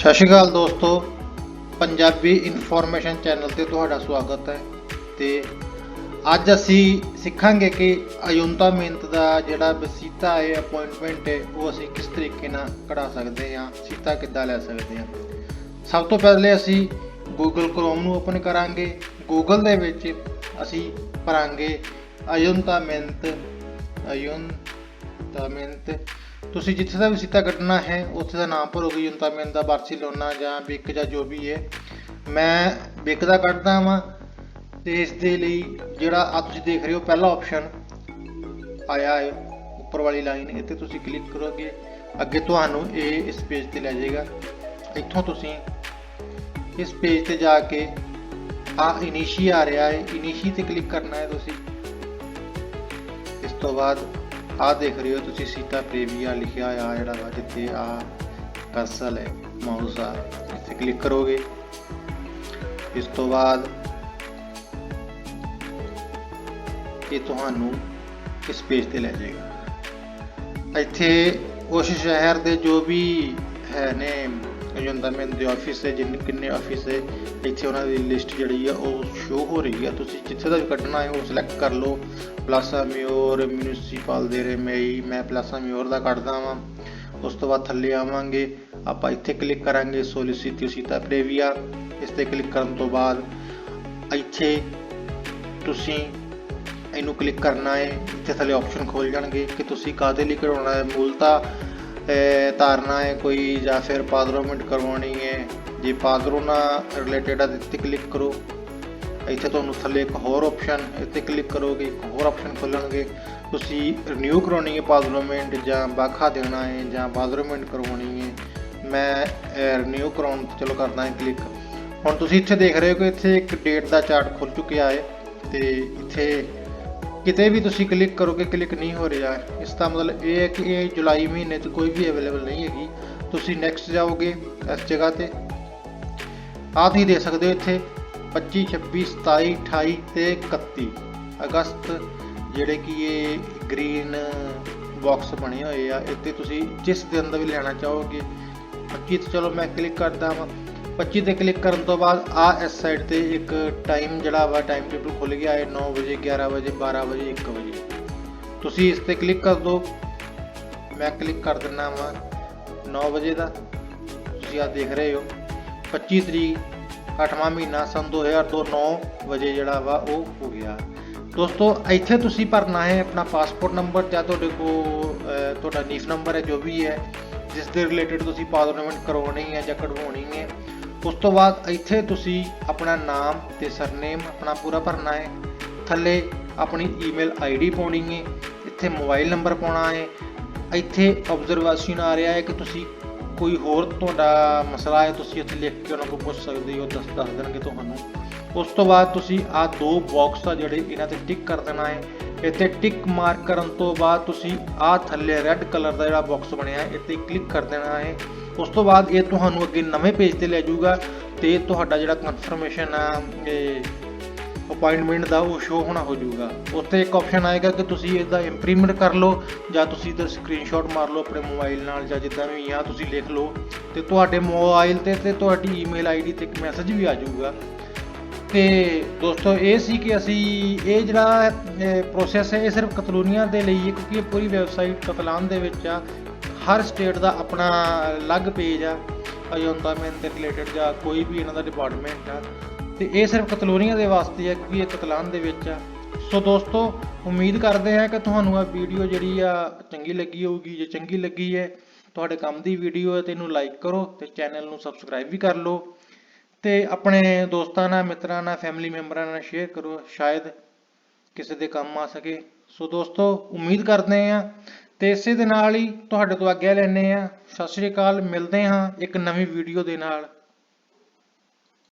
ਸਤਿ ਸ਼੍ਰੀ ਅਕਾਲ ਦੋਸਤੋ, Punjabi information channel ਤੇ ਤੁਹਾਡਾ ਸਵਾਗਤ ਹੈ। ਤੇ ਅੱਜ ਅਸੀਂ ਸਿੱਖਾਂਗੇ ਕਿ ਅਯੁੰਤਾ ਮਿਹਨਤ ਦਾ ਜਿਹੜਾ ਵਸੀਤਾ ਹੈ, ਅਪਾਇੰਟਮੈਂਟ ਹੈ, ਉਹ ਅਸੀਂ ਕਿਸ ਤਰੀਕੇ ਨਾਲ ਕਢਾ ਸਕਦੇ ਹਾਂ, ਸੀਤਾ ਕਿੱਦਾਂ ਲੈ ਸਕਦੇ ਹਾਂ। ਸਭ ਤੋਂ ਪਹਿਲੇ ਅਸੀਂ ਗੂਗਲ ਕ੍ਰੋਮ ਨੂੰ ਓਪਨ ਕਰਾਂਗੇ। ਗੂਗਲ ਦੇ ਵਿੱਚ ਅਸੀਂ ਭਰਾਂਗੇ ਅਯੁੰਤਾ ਮਿਹਨਤ। ਤੁਸੀਂ ਜਿੱਥੇ ਦਾ ਵੀ ਸੀਤਾ ਕੱਢਣਾ ਹੈ ਉੱਥੇ ਦਾ ਨਾਮ ਭਰੋਗੇ। ਅਯੁੰਤਾ ਮਿਹਨਤ ਦਾ ਬਾਰਸੀਲੋਨਾ ਜਾਂ ਬਿਕ ਜਾਂ ਜੋ ਵੀ ਹੈ। ਮੈਂ ਬਿਕ ਦਾ ਕੱਢਦਾ ਵਾਂ ਤੇ ਇਸ ਦੇ ਲਈ ਜਿਹੜਾ ਆ ਤੁਸੀਂ ਦੇਖ ਰਹੇ ਹੋ ਪਹਿਲਾ ਆਪਸ਼ਨ ਆਇਆ ਹੈ ਉੱਪਰ ਵਾਲੀ ਲਾਈਨ, ਇੱਥੇ ਤੁਸੀਂ ਕਲਿੱਕ ਕਰੋਗੇ। ਅੱਗੇ ਤੁਹਾਨੂੰ ਇਹ ਇਸ ਪੇਜ ਤੇ ਲੈ ਜਾਏਗਾ। ਇੱਥੋਂ ਤੁਸੀਂ ਇਸ ਪੇਜ ਤੇ ਜਾ ਕੇ ਇਨੀਸ਼ੀ ਆ ਰਿਹਾ ਹੈ, ਇਨੀਸ਼ੀ ਤੇ ਕਲਿੱਕ ਕਰਨਾ ਹੈ ਤੁਸੀਂ। ਇਸ ਤੋਂ ਬਾਅਦ ਦੇਖ ਰਹੇ ਹੋ ਤੁਸੀਂ ਸੀਤਾ ਪ੍ਰੇਵੀਆ ਲਿਖਿਆ ਆ ਜਿਹੜਾ ਵਾ, ਜਿੱਥੇ ਕਰਸਲ ਹੈ, ਮਾਊਸ ਆ, ਇੱਥੇ ਕਲਿੱਕ ਕਰੋਗੇ। ਇਸ ਤੋਂ ਬਾਅਦ ਇਹ ਤੁਹਾਨੂੰ ਇਸ ਪੇਜ ਤੇ ਲੈ ਜਾਏਗਾ। ਇੱਥੇ ਉਸ ਸ਼ਹਿਰ ਦੇ ਜੋ ਵੀ ਹੈ ਨੇ ਅਯੁੰਤਾ ਮਿਹਨਤ ਦੇ ਆਫਿਸ ਹੈ, ਕਿੰਨੇ ਆਫਿਸ ਹੈ, ਇੱਥੇ ਉਹਨਾਂ ਦੀ ਲਿਸਟ ਜਿਹੜੀ ਆ ਉਹ ਸ਼ੋ ਹੋ ਰਹੀ ਆ। ਤੁਸੀਂ ਜਿੱਥੇ ਦਾ ਵੀ ਕੱਢਣਾ ਹੈ ਉਹ ਸਿਲੈਕਟ ਕਰ ਲਓ। ਪਲਾਸਾ ਮਿਓਰ ਮਿਊਨਿਸਪਲ ਦੇ ਰਮੇਈ, ਮੈਂ ਪਲਾਸਾ ਮਿਓਰ ਦਾ ਕੱਢਦਾ ਵਾਂ। ਉਸ ਤੋਂ ਬਾਅਦ ਥੱਲੇ ਆਵਾਂਗੇ, ਆਪਾਂ ਇੱਥੇ ਕਲਿੱਕ ਕਰਾਂਗੇ ਸੋਲੀਸੀਟਿਓ ਸੀਤਾ ਪ੍ਰੇਵੀਆ। ਇਸ ਤੇ ਕਲਿੱਕ ਕਰਨ ਤੋਂ ਬਾਅਦ ਇੱਥੇ ਤੁਸੀਂ ਇਹਨੂੰ ਕਲਿੱਕ ਕਰਨਾ ਹੈ। ਇੱਥੇ ਥੱਲੇ ਆਪਸ਼ਨ ਖੋਲ ਜਾਣਗੇ ਕਿ ਤੁਸੀਂ ਕਾਹਦੇ ਲਈ ਕਢਾਉਣਾ ਹੈ, ਮੂਲਤਾ ਤਾਰਨਾ ਹੈ ਕੋਈ, ਜਾਂ ਫਿਰ ਪਾਦਰੋਮੈਂਟ ਕਰਵਾਉਣੀ ਹੈ। ਜੇ ਪਾਦਰੋਂ ਨਾਲ ਰਿਲੇਟਡ ਆ ਇੱਥੇ ਕਲਿੱਕ ਕਰੋ। ਇੱਥੇ ਤੁਹਾਨੂੰ ਥੱਲੇ ਇੱਕ ਹੋਰ ਆਪਸ਼ਨ, ਇੱਥੇ ਕਲਿੱਕ ਕਰੋਗੇ, ਇੱਕ ਹੋਰ ਆਪਸ਼ਨ ਖੁੱਲਣਗੇ। ਤੁਸੀਂ ਰਿਨਿਊ ਕਰਾਉਣੀ ਹੈ ਪਾਦਰੋਮੈਂਟ, ਜਾਂ ਬਾਖਾ ਦੇਣਾ ਹੈ, ਜਾਂ ਪਾਦਰੋਮੈਂਟ ਕਰਵਾਉਣੀ ਹੈ। ਮੈਂ ਰਿਨਿਊ ਕਰਾਉਣ ਚਲੋ ਕਰਦਾ ਹੈ ਕਲਿੱਕ। ਹੁਣ ਤੁਸੀਂ ਇੱਥੇ ਦੇਖ ਰਹੇ ਹੋ ਕਿ ਇੱਥੇ ਇੱਕ ਡੇਟ ਦਾ ਚਾਰਟ ਖੁੱਲ ਚੁੱਕਿਆ ਹੈ ਤੇ ਇੱਥੇ ਕਿਤੇ ਵੀ ਤੁਸੀਂ ਕਲਿੱਕ ਕਰੋਗੇ ਕਲਿੱਕ ਨਹੀਂ ਹੋ ਰਿਹਾ। ਇਸ ਦਾ ਮਤਲਬ ਇਹ ਹੈ ਕਿ ਇਹ ਜੁਲਾਈ ਮਹੀਨੇ 'ਚ ਕੋਈ ਵੀ ਅਵੇਲੇਬਲ ਨਹੀਂ ਹੈਗੀ। ਤੁਸੀਂ ਨੈਕਸਟ ਜਾਓਗੇ ਇਸ ਜਗ੍ਹਾ ਤੇ, ਤੁਸੀਂ ਦੇਖ ਸਕਦੇ ਹੋ ਇੱਥੇ 25, 26, 27, 28 ਤੇ 31 ਅਗਸਤ ਜਿਹੜੇ ਕਿ ਇਹ ਗ੍ਰੀਨ ਬਾਕਸ ਬਣੇ ਹੋਏ ਆ। ਇੱਥੇ ਤੁਸੀਂ ਜਿਸ ਦਿਨ ਦਾ ਵੀ ਲੈਣਾ ਚਾਹੋਗੇ। 25 ਤੇ ਚਲੋ ਮੈਂ ਕਲਿੱਕ ਕਰਦਾ ਵਾਂ। 25 ਤੇ ਕਲਿੱਕ ਕਰਨ ਤੋਂ ਬਾਅਦ ਇਸ ਸਾਈਡ ਤੇ ਇੱਕ ਟਾਈਮ ਜਿਹੜਾ ਵਾ ਟਾਈਮ ਟੇਬਲ ਖੁੱਲ ਗਿਆ ਹੈ, 9 ਵਜੇ, 11 ਵਜੇ, 12 ਵਜੇ, 1 ਵਜੇ। ਤੁਸੀਂ ਇਸ ਤੇ ਕਲਿੱਕ ਕਰ ਦਿਓ। ਮੈਂ ਕਲਿੱਕ ਕਰ ਦਿੰਦਾ ਵਾਂ 9 ਵਜੇ ਦਾ। ਤੁਸੀਂ ਦੇਖ ਰਹੇ ਹੋ 25 ਤਰੀਕ 8ਵਾਂ ਮਹੀਨਾ ਸੰਨ 2002 9 ਵਜੇ ਜਿਹੜਾ ਵਾ ਉਹ ਹੋ ਗਿਆ। ਦੋਸਤੋ ਇੱਥੇ ਤੁਸੀਂ ਭਰਨਾ ਹੈ ਆਪਣਾ ਪਾਸਪੋਰਟ ਨੰਬਰ, ਜਾਂ ਤੁਹਾਡੇ ਕੋਲ ਤੁਹਾਡਾ ਨੀਫ ਨੰਬਰ ਹੈ ਜੋ ਵੀ ਹੈ, ਜਿਸ ਦੇ ਰਿਲੇਟਡ ਤੁਸੀਂ ਪਾਦਰੋਮੈਂਟ ਕਰਵਾਉਣੀ ਹੈ ਜਾਂ ਕਢਵਾਉਣੀ ਹੈ। ਉਸ ਤੋਂ ਬਾਅਦ ਇੱਥੇ ਤੁਸੀਂ ਆਪਣਾ ਨਾਮ ਤੇ ਸਰਨੇਮ ਆਪਣਾ ਪੂਰਾ ਭਰਨਾ ਹੈ। ਥੱਲੇ ਆਪਣੀ ਈਮੇਲ ਆਈਡੀ ਪਾਉਣੀ ਹੈ। ਇੱਥੇ ਮੋਬਾਈਲ ਨੰਬਰ ਪਾਉਣਾ ਹੈ। ਇੱਥੇ ਆਬਜ਼ਰਵੇਸ਼ਨ ਆ ਰਿਹਾ ਹੈ ਕਿ ਤੁਸੀਂ ਕੋਈ ਹੋਰ ਤੁਹਾਡਾ ਮਸਲਾ ਹੈ, ਤੁਸੀਂ ਇੱਥੇ ਲਿਖ ਕੇ ਉਹਨਾਂ ਕੋਲ ਪੁੱਛ ਸਕਦੇ ਹੋ, ਦੱਸ ਦੇਣਗੇ ਤੁਹਾਨੂੰ। ਉਸ ਤੋਂ ਬਾਅਦ ਤੁਸੀਂ ਦੋ ਬਾਕਸ ਆ ਜਿਹੜੇ ਇਹਨਾਂ ਤੇ ਟਿਕ ਕਰ ਦੇਣਾ ਹੈ। ਇੱਥੇ ਟਿਕ ਮਾਰਕ ਕਰਨ ਤੋਂ ਬਾਅਦ ਤੁਸੀਂ ਥੱਲੇ ਰੈੱਡ ਕਲਰ ਦਾ ਜਿਹੜਾ ਬਾਕਸ ਬਣਿਆ ਹੈ ਇੱਥੇ ਕਲਿੱਕ ਕਰ ਦੇਣਾ ਹੈ। ਉਸ ਤੋਂ ਬਾਅਦ ਇਹ ਤੁਹਾਨੂੰ ਅੱਗੇ ਨਵੇਂ ਪੇਜ ਤੇ ਲੈ ਜਾਊਗਾ ਤੇ ਤੁਹਾਡਾ ਜਿਹੜਾ ਕਨਫਰਮੇਸ਼ਨ ਆ ਅਪਾਇੰਟਮੈਂਟ ਦਾ ਉਹ ਸ਼ੋ ਹੋਣਾ ਹੋ ਜਾਊਗਾ। ਉੱਥੇ ਇੱਕ ਆਪਸ਼ਨ ਆਏਗਾ ਕਿ ਤੁਸੀਂ ਇਹਦਾ ਇੰਪ੍ਰੀਮੈਂਟ ਕਰ ਲਓ, ਜਾਂ ਤੁਸੀਂ ਇਹਦਾ ਸਕਰੀਨਸ਼ਾਟ ਮਾਰ ਲਓ ਆਪਣੇ ਮੋਬਾਈਲ ਨਾਲ, ਜਾਂ ਜਿੱਦਾਂ ਵੀ ਆ ਤੁਸੀਂ ਲਿਖ ਲਓ ਤੇ ਤੁਹਾਡੇ ਮੋਬਾਈਲ ਤੇ ਤੁਹਾਡੀ ਈਮੇਲ ਆਈਡੀ ਤੇ ਇੱਕ ਮੈਸੇਜ ਵੀ ਆ ਜਾਊਗਾ। ਤੇ ਦੋਸਤੋ ਇਹ ਸੀ ਕਿ ਅਸੀਂ ਇਹ ਜਿਹੜਾ ਪ੍ਰੋਸੈਸ ਹੈ ਇਹ ਸਿਰਫ ਕਤਲੂਨੀਆ ਦੇ ਲਈ ਹੈ, ਕਿਉਂਕਿ ਇਹ ਪੂਰੀ ਵੈਬਸਾਈਟ ਕਤਲਾਨ ਦੇ ਵਿੱਚ ਆ। ਹਰ ਸਟੇਟ ਦਾ ਆਪਣਾ ਅਲੱਗ ਪੇਜ ਆ ਅਯੁੰਤਾ ਮਿਹਨਤ ਦੇ ਰਿਲੇਟਡ, ਜਾਂ ਕੋਈ ਵੀ ਇਹਨਾਂ ਦਾ ਡਿਪਾਰਟਮੈਂਟ ਆ। ਤੇ ਇਹ ਸਿਰਫ ਕਤਲੂਨੀਆ ਦੇ ਵਾਸਤੇ ਹੈ ਕਿਉਂਕਿ ਇਹ ਕਤਲਾਨ ਦੇ ਵਿੱਚ ਆ। ਸੋ ਦੋਸਤੋ ਉਮੀਦ ਕਰਦੇ ਹਾਂ ਕਿ ਤੁਹਾਨੂੰ ਇਹ ਵੀਡੀਓ ਜਿਹੜੀ ਆ ਚੰਗੀ ਲੱਗੀ ਹੋਊਗੀ। ਜੇ ਚੰਗੀ ਲੱਗੀ ਹੈ, ਤੁਹਾਡੇ ਕੰਮ ਦੀ ਵੀਡੀਓ ਹੈ, ਤੇ ਇਹਨੂੰ ਲਾਈਕ ਕਰੋ ਤੇ ਚੈਨਲ ਨੂੰ ਸਬਸਕ੍ਰਾਈਬ ਵੀ ਕਰ ਲਓ ਤੇ ਆਪਣੇ ਦੋਸਤਾਂ ਨਾਲ, ਮਿੱਤਰਾਂ ਨਾਲ, ਫੈਮਿਲੀ ਮੈਂਬਰਾਂ ਨਾਲ ਸ਼ੇਅਰ ਕਰੋ, ਸ਼ਾਇਦ ਕਿਸੇ ਦੇ ਕੰਮ ਆ ਸਕੇ। ਸੋ ਦੋਸਤੋ ਉਮੀਦ ਕਰਦੇ ਹਾਂ ਤੇ ਇਸੇ ਦੇ ਨਾਲ ਹੀ ਤੁਹਾਡੇ ਤੋਂ ਆਗਿਆ ਲੈਂਦੇ ਹਾਂ। ਸਤਿ ਸ਼੍ਰੀ ਅਕਾਲ, ਮਿਲਦੇ ਹਾਂ ਇੱਕ ਨਵੀਂ ਵੀਡੀਓ ਦੇ ਨਾਲ।